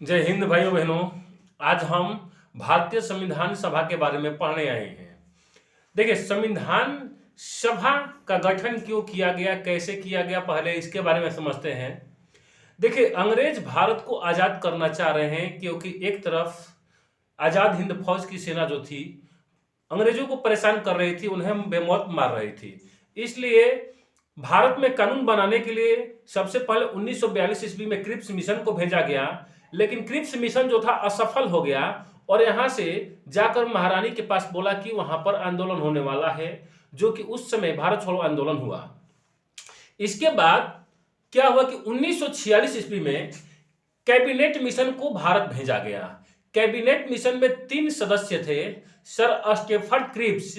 जय हिंद भाइयों बहनों। आज हम भारतीय संविधान सभा के बारे में पढ़ने आए हैं। देखिए, संविधान सभा का गठन क्यों किया गया, कैसे किया गया, पहले इसके बारे में समझते हैं। देखिए, अंग्रेज भारत को आज़ाद करना चाह रहे हैं क्योंकि एक तरफ आज़ाद हिंद फौज की सेना जो थी अंग्रेजों को परेशान कर रही थी, उन्हें बेमौत मार रही थी। इसलिए भारत में कानून बनाने के लिए सबसे पहले 1942 ईस्वी में क्रिप्स मिशन को भेजा गया, लेकिन क्रिप्स मिशन जो था असफल हो गया और यहाँ से जाकर महारानी के पास बोला कि वहां पर आंदोलन होने वाला है, जो कि उस समय भारत छोड़ो आंदोलन हुआ। इसके बाद क्या हुआ कि 1946 ईस्वी में कैबिनेट मिशन को भारत भेजा गया। कैबिनेट मिशन में 3 सदस्य थे, sir Stafford Cripps,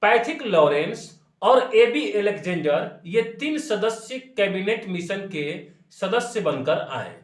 Pethick Lawrence और एबी एलेक्जेंडर। ये 3 सदस्य कैबिनेट मिशन के सदस्य बनकर आए,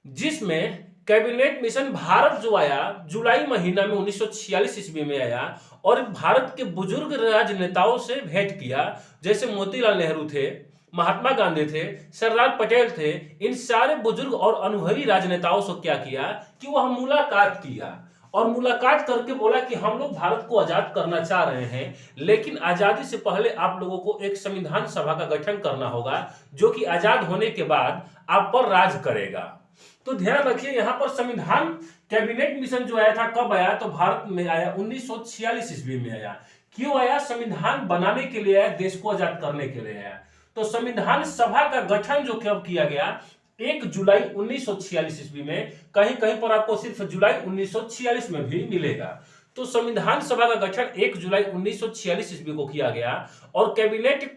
जिसमें कैबिनेट मिशन भारत जो आया जुलाई महीना में 1946 ईस्वी में आया और भारत के बुजुर्ग राजनेताओं से भेंट किया, जैसे मोतीलाल नेहरू थे, महात्मा गांधी थे, सरदार पटेल थे। इन सारे बुजुर्ग और अनुभवी राजनेताओं से क्या किया कि वह मुलाकात किया और मुलाकात करके बोला कि हम लोग भारत को आजाद करना चाह रहे हैं, लेकिन आजादी से पहले आप लोगों को एक संविधान सभा का गठन करना होगा, जो कि आजाद होने के बाद आप पर राज करेगा। तो ध्यान रखिए, यहां पर संविधान कैबिनेट मिशन जो आया था कब आया, तो भारत में आया 1946 ईस्वी में आया। क्यों आया? संविधान बनाने के लिए आया, देश को आजाद करने के लिए आया। तो संविधान सभा का गठन जो कब किया गया, 1 जुलाई 1946 ईस्वी में। कहीं कहीं पर आपको सिर्फ जुलाई 1946 में भी मिलेगा। तो संविधान सभा का गठन 1 जुलाई 1946 ईस्वी को किया गया और कैबिनेट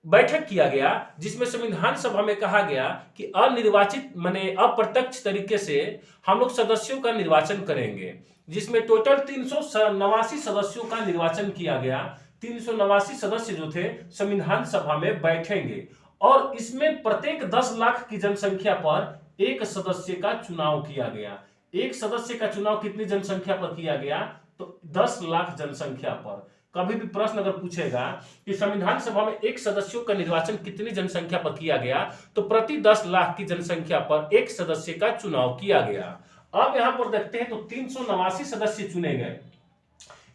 बैठक किया गया, जिसमें संविधान सभा में कहा गया कि अनिर्वाचित माने अप्रत्यक्ष तरीके से हम लोग सदस्यों का निर्वाचन करेंगे, जिसमें टोटल 389 सदस्यों का निर्वाचन किया गया। 389 सदस्य जो थे संविधान सभा में बैठेंगे और इसमें प्रत्येक 10 लाख की जनसंख्या पर एक सदस्य का चुनाव किया गया। एक सदस्य का चुनाव कितनी जनसंख्या पर किया गया, तो 10 लाख जनसंख्या पर। कभी भी प्रश्न अगर पूछेगा कि संविधान सभा में एक सदस्यों का निर्वाचन कितनी जनसंख्या पर किया गया, तो प्रति 10 लाख की जनसंख्या पर एक सदस्य का चुनाव किया गया। अब यहां पर देखते हैं तो 389 सदस्य चुने गए।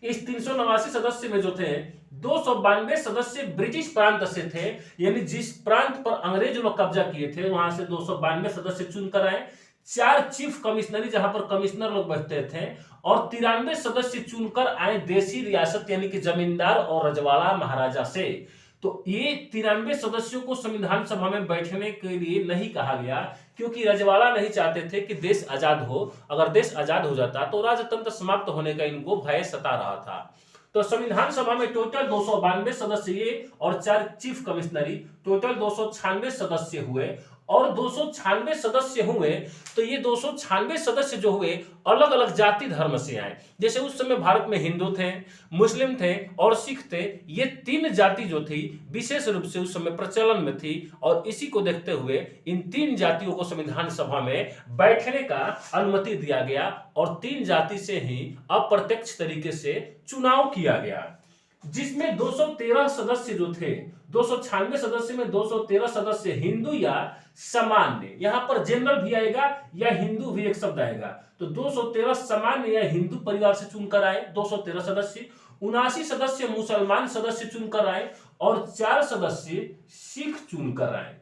इस 389 सदस्य में जो थे 292 सदस्य ब्रिटिश प्रांत से थे, यानी जिस प्रांत पर अंग्रेज लोग कब्जा किए थे वहां से 292 सदस्य चुनकर आए। 4 चीफ कमिश्नरी, जहां पर कमिश्नर लोग बैठते थे, और 93 सदस्य चुनकर आए देसी रियासत यानी कि जमींदार और रजवाड़ा महाराजा से। तो ये 93 सदस्यों को संविधान सभा में बैठने के लिए नहीं कहा गया, क्योंकि रजवाड़ा नहीं चाहते थे कि देश आजाद हो। अगर देश आजाद हो जाता तो राजतंत्र समाप्त होने का इनको भय सता रहा था। तो संविधान सभा में टोटल 292 सदस्य ये और 4 चीफ कमिश्नरी, टोटल 296 सदस्य हुए। और 296 सदस्य हुए तो ये 296 सदस्य जो हुए अलग अलग जाति धर्म से आए। जैसे उस समय भारत में हिंदू थे, मुस्लिम थे और सिख थे। ये 3 जाति जो थी विशेष रूप से उस समय प्रचलन में थी, और इसी को देखते हुए इन 3 जातियों को संविधान सभा में बैठने का अनुमति दिया गया और 3 जाति से ही अप्रत्यक्ष तरीके से चुनाव किया गया, जिसमें 213 सदस्य जो थे, 296 सदस्य में 213 सदस्य हिंदू या सामान्य, यहां पर जनरल भी आएगा या हिंदू भी एक शब्द आएगा। तो 213 सामान्य या हिंदू परिवार से चुनकर आए 213 सदस्य। 79 सदस्य मुसलमान सदस्य चुनकर आए और 4 सदस्य सिख चुनकर आए।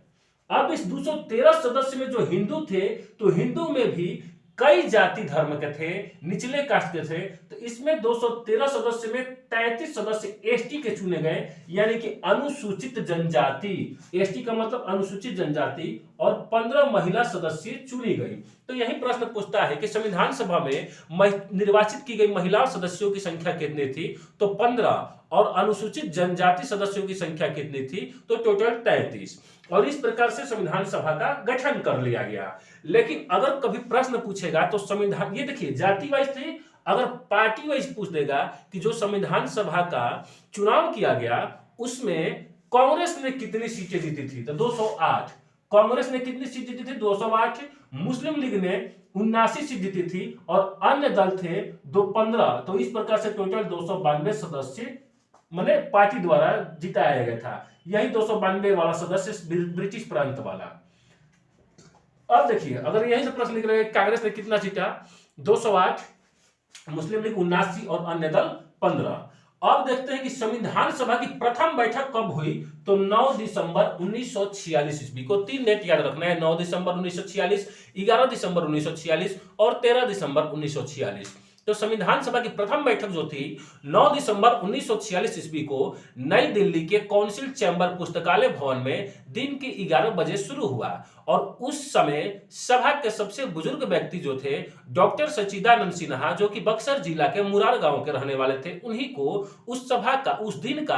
अब इस 213 सदस्य में जो हिंदू थे, तो हिंदू में भी कई जाति धर्म के थे, निचले कास्ट के थे। तो इसमें 213 सदस्य में 33 सदस्य एसटी के चुने गए, यानी कि अनुसूचित जनजाति। एसटी का मतलब अनुसूचित जनजाति, और 15 महिला सदस्य चुनी गई। तो यही प्रश्न पूछता है कि संविधान सभा में निर्वाचित की गई महिला सदस्यों की संख्या कितनी थी, तो 15, और अनुसूचित जनजाति सदस्यों की संख्या कितनी थी, तो टोटल 33। और इस प्रकार से संविधान सभा का गठन कर लिया गया। लेकिन अगर कभी प्रश्न पूछेगा तो संविधान, ये देखिए जाति वाइज थी, अगर पार्टी वाइज पूछ देगा कि जो संविधान सभा का चुनाव किया गया उसमें कांग्रेस ने कितनी सीटें जीती थी, तो 208। कांग्रेस ने कितनी सीट जीती थी, 208। मुस्लिम लीग ने 79 सीट जीती थी और अन्य दल थे 15। तो इस प्रकार से टोटल 292 सदस्य मैंने पार्टी द्वारा जिताया गया था। यही 292 वाला सदस्य ब्रिटिश प्रांत वाला। अब देखिए, अगर यही से प्रश्न निकलेगा कांग्रेस ने कितना जीता, 208, मुस्लिम लीग 79 और अन्य दल 15। अब देखते हैं कि संविधान सभा की प्रथम बैठक कब हुई, तो 9 दिसंबर 1946 ईस्वी को। 3 डेट याद रखना है, 9 दिसंबर 1946, 11 दिसंबर 1946 और 13 दिसंबर 1946। तो संविधान सभा की प्रथम बैठक जो थी 9 दिसंबर 1946 ईस्वी को नई दिल्ली के काउंसिल चैम्बर पुस्तकालय भवन में दिन के 11 बजे शुरू हुआ और उस समय सभा के सबसे बुजुर्ग व्यक्ति जो थे डॉक्टर सच्चिदानंद सिन्हा, जो कि बक्सर जिला के मुरार गांव के रहने वाले थे, उन्हीं को उस सभा का उस दिन का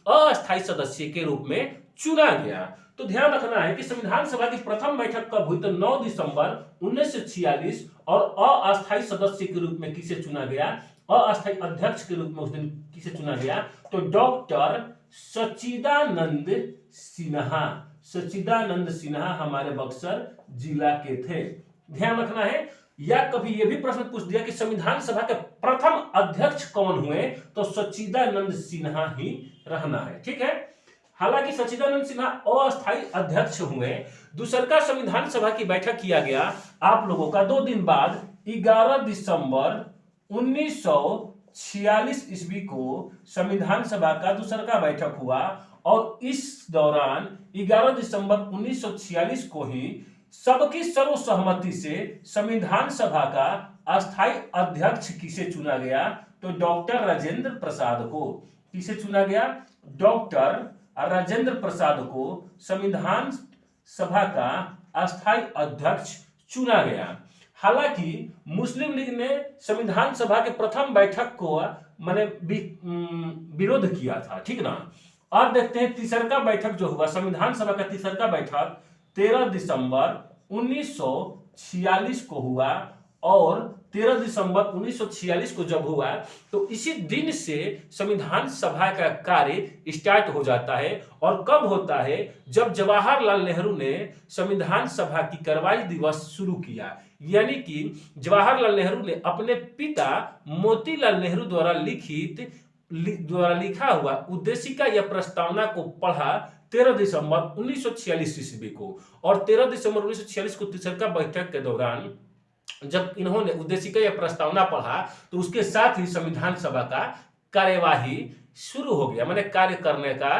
अस्थायी सदस्य के रूप में चुना गया। तो ध्यान रखना है कि संविधान सभा की प्रथम बैठक कब हुई, तो 9 दिसंबर 1946 और अस्थायी सदस्य के रूप में किसे चुना गया, अस्थायी अध्यक्ष के रूप में उस दिन किसे चुना गया, तो डॉक्टर सच्चिदानंद सिन्हा। सच्चिदानंद सिन्हा हमारे बक्सर जिला के थे, ध्यान रखना है। या कभी यह भी प्रश्न पूछ दिया कि संविधान सभा के प्रथम अध्यक्ष कौन हुए, तो सच्चिदानंद सिन्हा ही रहना है, ठीक है। हालांकि सच्चिदानंद सिन्हा अस्थायी अध्यक्ष हुए। दूसरका संविधान सभा की बैठक किया गया आप लोगों का 2 दिन बाद 11 दिसंबर 1946 ईस्वी को संविधान सभा का दूसरका बैठक हुआ और इस दौरान 11 दिसंबर 1946 को ही सबकी सर्वसहमति से संविधान सभा का अस्थायी अध्यक्ष किसे चुना गया, तो डॉक्टर राजेंद्र प्रसाद को। किसे चुना गया, डॉक्टर राजेंद्र प्रसाद को संविधान सभा का अस्थायी अध्यक्ष चुना गया। हालांकि मुस्लिम लीग ने संविधान सभा के प्रथम बैठक को माने विरोध किया था, ठीक ना। अब देखते हैं तीसरका बैठक जो हुआ, संविधान सभा का तीसरका बैठक 13 दिसंबर 1946 को हुआ और 13 दिसंबर 1946 को जब हुआ तो इसी दिन से संविधान सभा का कार्य स्टार्ट हो जाता है। और कब होता है, जब जवाहरलाल नेहरू ने संविधान सभा की कार्यवाही दिवस शुरू किया, यानी कि जवाहरलाल नेहरू ने अपने पिता मोतीलाल नेहरू द्वारा लिखा हुआ उद्देशिका या प्रस्तावना को पढ़ा 13 दिसंबर 1946 ईस्वी को। और 13 दिसंबर 1946 को तीसरका बैठक के दौरान जब इन्होंने उद्देशिका या प्रस्तावना पढ़ा तो उसके साथ ही संविधान सभा का कार्यवाही शुरू हो गया, माने कार्य करने का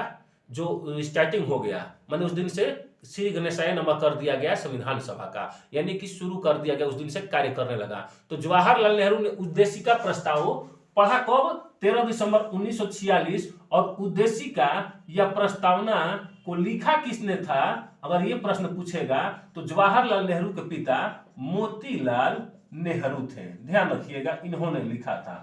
जो स्टार्टिंग हो गया। माने उस दिन से श्री गणेशाय नमः कर दिया गया संविधान सभा का, यानी कि शुरू कर दिया गया, उस दिन से कार्य करने लगा। तो जवाहरलाल नेहरू ने उद्देशिका प्रस्ताव पढ़ा कब, 13 दिसंबर 1946। और उद्देशिका या प्रस्तावना को लिखा किसने था, अगर ये प्रश्न पूछेगा तो जवाहरलाल नेहरू के पिता मोतीलाल नेहरू थे, ध्यान रखिएगा, इन्होंने लिखा था।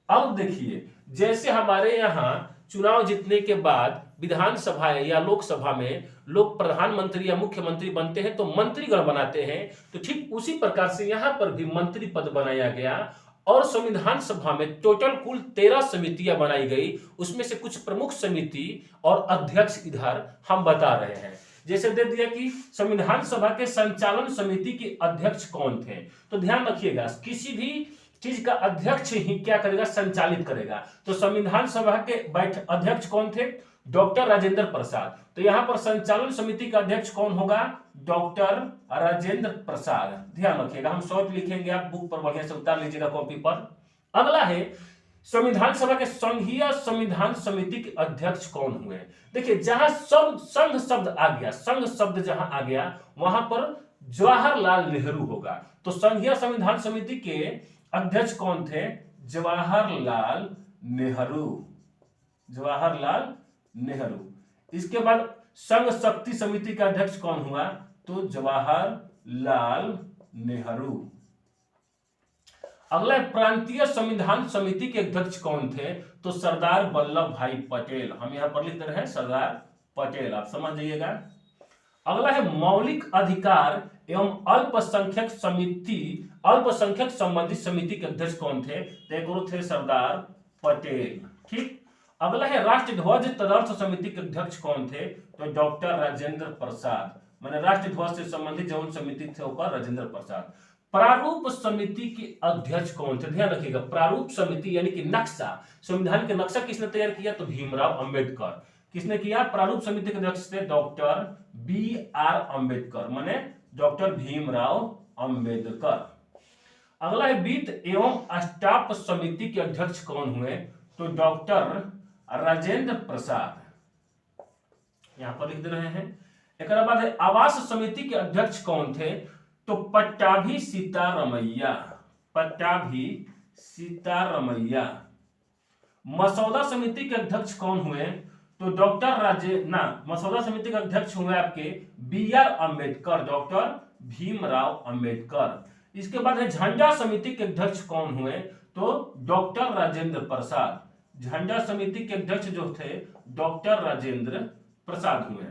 अब देखिए, जैसे हमारे यहाँ चुनाव जीतने के बाद विधानसभा या लोकसभा में लोग प्रधानमंत्री या मुख्यमंत्री बनते हैं तो मंत्रीगण बनाते हैं, तो ठीक उसी प्रकार से यहाँ पर भी मंत्री पद बनाया गया। और संविधान सभा में टोटल कुल 13 समितियां बनाई गई, उसमें से कुछ प्रमुख समिति और अध्यक्ष इधर हम बता रहे हैं। जैसे दे दिया कि संविधान सभा के संचालन समिति के अध्यक्ष कौन थे, तो ध्यान रखिएगा किसी भी चीज का अध्यक्ष ही क्या करेगा, संचालित करेगा। तो संविधान सभा के अध्यक्ष कौन थे, डॉक्टर राजेंद्र प्रसाद। तो यहां पर संचालन समिति का अध्यक्ष कौन होगा, डॉक्टर राजेंद्र प्रसाद, ध्यान रखिएगा। हम शॉर्ट लिखेंगे, आप बुक पर बढ़िया से उतार लीजिएगा कॉपी पर। अगला है संविधान सभा के संघीय संविधान समिति के अध्यक्ष कौन हुए। देखिए, जहां संघ शब्द आ गया, संघ शब्द जहां आ गया वहां पर जवाहरलाल नेहरू होगा। तो संघीय संविधान समिति के अध्यक्ष कौन थे, जवाहरलाल नेहरू, जवाहरलाल नेहरू। इसके बाद संघ शक्ति समिति का अध्यक्ष कौन हुआ, तो जवाहरलाल नेहरू। अगला प्रांतीय संविधान समिति के अध्यक्ष कौन थे, तो सरदार वल्लभ भाई पटेल। हम यहां पर लिख रहे हैं सरदार पटेल, आप समझ जाइएगा। अगला है मौलिक अधिकार एवं अल्पसंख्यक संबंधित समिति के अध्यक्ष कौन थे, तो थे सरदार पटेल, ठीक। अगला है राष्ट्र ध्वज तदर्थ समिति के अध्यक्ष कौन थे, तो डॉक्टर राजेंद्र प्रसाद। माने राष्ट्र ध्वज से संबंधित जो समिति थे वो राजेंद्र प्रसाद। प्रारूप समिति के अध्यक्ष कौन थे, ध्यान रखिएगा, प्रारूप समिति यानी कि नक्शा, संविधान के नक्शा किसने तैयार किया, तो भीमराव अंबेडकर। किसने किया, प्रारूप समिति के अध्यक्ष थे डॉक्टर बी आर अंबेडकर, माने डॉक्टर भीमराव अंबेडकर। अगला है वित्त एवं स्टाफ समिति के अध्यक्ष कौन हुए? तो डॉक्टर राजेंद्र प्रसाद, यहां पर लिख दे रहे हैं। एक बाद है आवास समिति के अध्यक्ष कौन थे? तो पट्टाभी सीतारमैया, पट्टाभी सीतारमैया। मसौदा समिति के अध्यक्ष कौन हुए? तो डॉक्टर मसौदा समिति के अध्यक्ष हुए आपके B.R. अम्बेडकर, डॉक्टर भीमराव अंबेडकर। इसके बाद है झंडा समिति के अध्यक्ष कौन हुए? तो डॉक्टर राजेंद्र प्रसाद, झंडा समिति के अध्यक्ष जो थे डॉक्टर राजेंद्र प्रसाद हुए।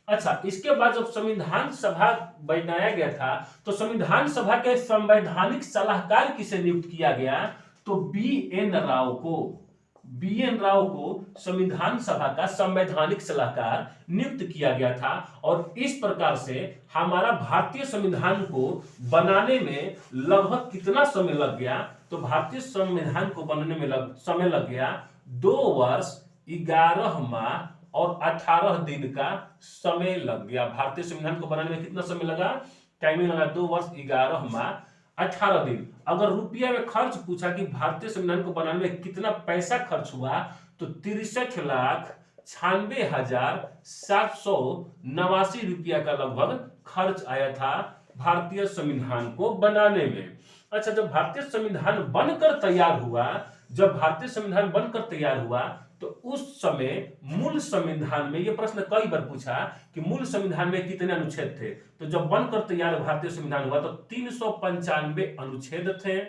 अच्छा, इसके बाद जब संविधान सभा बनाया गया था तो संविधान सभा के संवैधानिक सलाहकार किसे नियुक्त किया गया? तो B.N. राव को, B.N. राव को संविधान सभा का संवैधानिक सलाहकार नियुक्त किया गया था। और इस प्रकार से हमारा भारतीय संविधान को बनाने में लगभग कितना समय लग गया? तो भारतीय संविधान को बनाने में समय लग गया 2 वर्ष 11 माह और 18 दिन का समय लग गया। भारतीय संविधान को बनाने में कितना समय लगा? टाइमिंग लगा 2 वर्ष 11 माह 18 दिन। अगर रुपया में खर्च पूछा कि भारतीय संविधान को बनाने में कितना पैसा खर्च हुआ, तो 63,96,789 रुपया का लगभग खर्च आया था भारतीय संविधान को बनाने में। अच्छा, जब भारतीय संविधान बनकर तैयार हुआ, जब भारतीय संविधान बनकर तैयार हुआ तो उस समय मूल संविधान में, यह प्रश्न कई बार पूछा कि मूल संविधान में कितने अनुच्छेद थे? तो जब बनकर तैयार भारतीय संविधान हुआ तो 395 अनुच्छेद थे,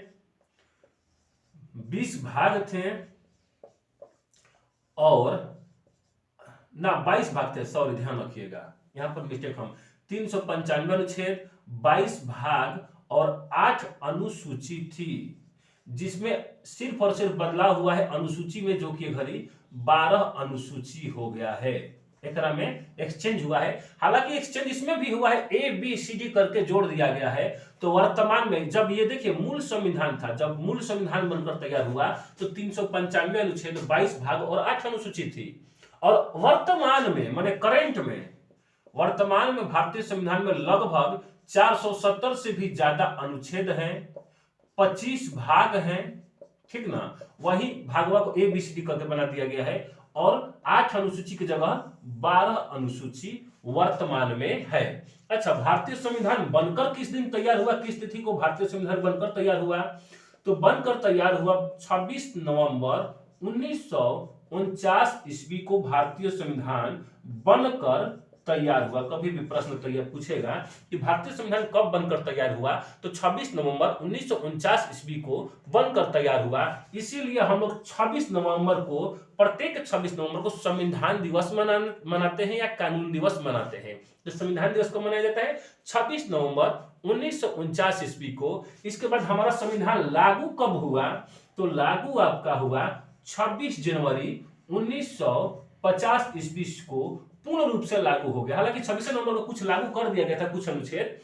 20 भाग थे और 22 भाग थे, सॉरी ध्यान रखिएगा यहां पर मिस्टेक, हम 395 अनुच्छेद, 22 भाग और 8 अनुसूची थी, जिसमें सिर्फ और सिर्फ बदलाव हुआ है अनुसूची में, जो कि घड़ी 12 अनुसूची हो गया है। एकरा में एक्सचेंज हुआ है, हालांकि एक्सचेंज इसमें भी हुआ है, ABCD करके जोड़ दिया गया है। तो वर्तमान में जब ये देखिए मूल संविधान था, जब मूल संविधान बनकर तैयार हुआ तो 395 अनुच्छेद, 22 भाग और 8 अनुसूची थी। और वर्तमान में माने करंट में, वर्तमान में भारतीय संविधान में लगभग 470 से भी ज्यादा अनुच्छेद हैं, 25 भाग हैं, ठीक ना। वही भागवा को ABCD करके बना दिया गया है और 8 अनुसूची की जगह 12 अनुसूची वर्तमान में है। अच्छा, भारतीय संविधान बनकर किस दिन तैयार हुआ, किस तिथि को भारतीय संविधान बनकर तैयार हुआ? तो बनकर तैयार हुआ 26 नवंबर 1949 ईस्वी को भारतीय संविधान बनकर तैयार हुआ। कभी भी प्रश्न तैयार पूछेगा कि भारतीय संविधान कब बनकर तैयार हुआ, तो 26 नवंबर 1949 ईस्वी को बनकर तैयार हुआ। इसीलिए हम लोग 26 नवंबर को, प्रत्येक 26 नवंबर को संविधान दिवस मनाते हैं या कानून दिवस मनाते हैं। तो संविधान दिवस को मनाया जाता है 26 नवंबर 1949 ईस्वी को। इसके बाद हमारा संविधान लागू कब हुआ? तो लागू आपका हुआ 26 जनवरी 1950 ईस्वी को पूर्ण रूप से लागू हो गया। हालांकि 26 नवंबर को कुछ लागू कर दिया गया था, कुछ अनुच्छेद,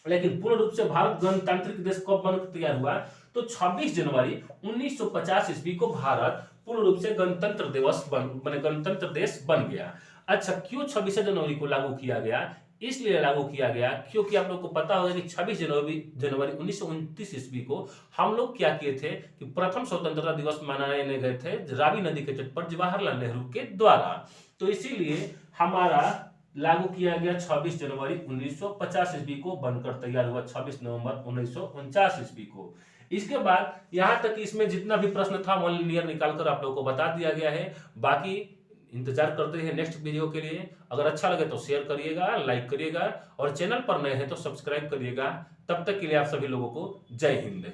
लेकिन पूर्ण रूप से भारत गणतांत्रिक देश कब बनकर तैयार हुआ? तो 26 जनवरी 1950 ईस्वी को भारत पूर्ण रूप से गणतंत्र दिवस गणतंत्र देश बन गया। अच्छा, क्यों 26 जनवरी को लागू किया गया? इसलिए लागू किया गया क्योंकि आप लोग को पता होगा कि 26 जनवरी 1929 ईस्वी को हम लोग क्या किए थे कि प्रथम स्वतंत्रता दिवस मनाने गए थे रावी नदी के तट पर जवाहरलाल नेहरू के द्वारा। तो इसीलिए हमारा लागू किया गया 26 जनवरी 1950 ईस्वी को, बनकर तैयार हुआ 26 नवंबर 1949 ईस्वी को। इसके बाद यहां तक इसमें जितना भी प्रश्न था वन ईयर निकालकर आप लोगों को बता दिया गया है। बाकी इंतजार करते हैं नेक्स्ट वीडियो के लिए। अगर अच्छा लगे तो शेयर करिएगा, लाइक करिएगा और चैनल पर नए हैं तो सब्सक्राइब करिएगा। तब तक के लिए आप सभी लोगों को जय हिंद।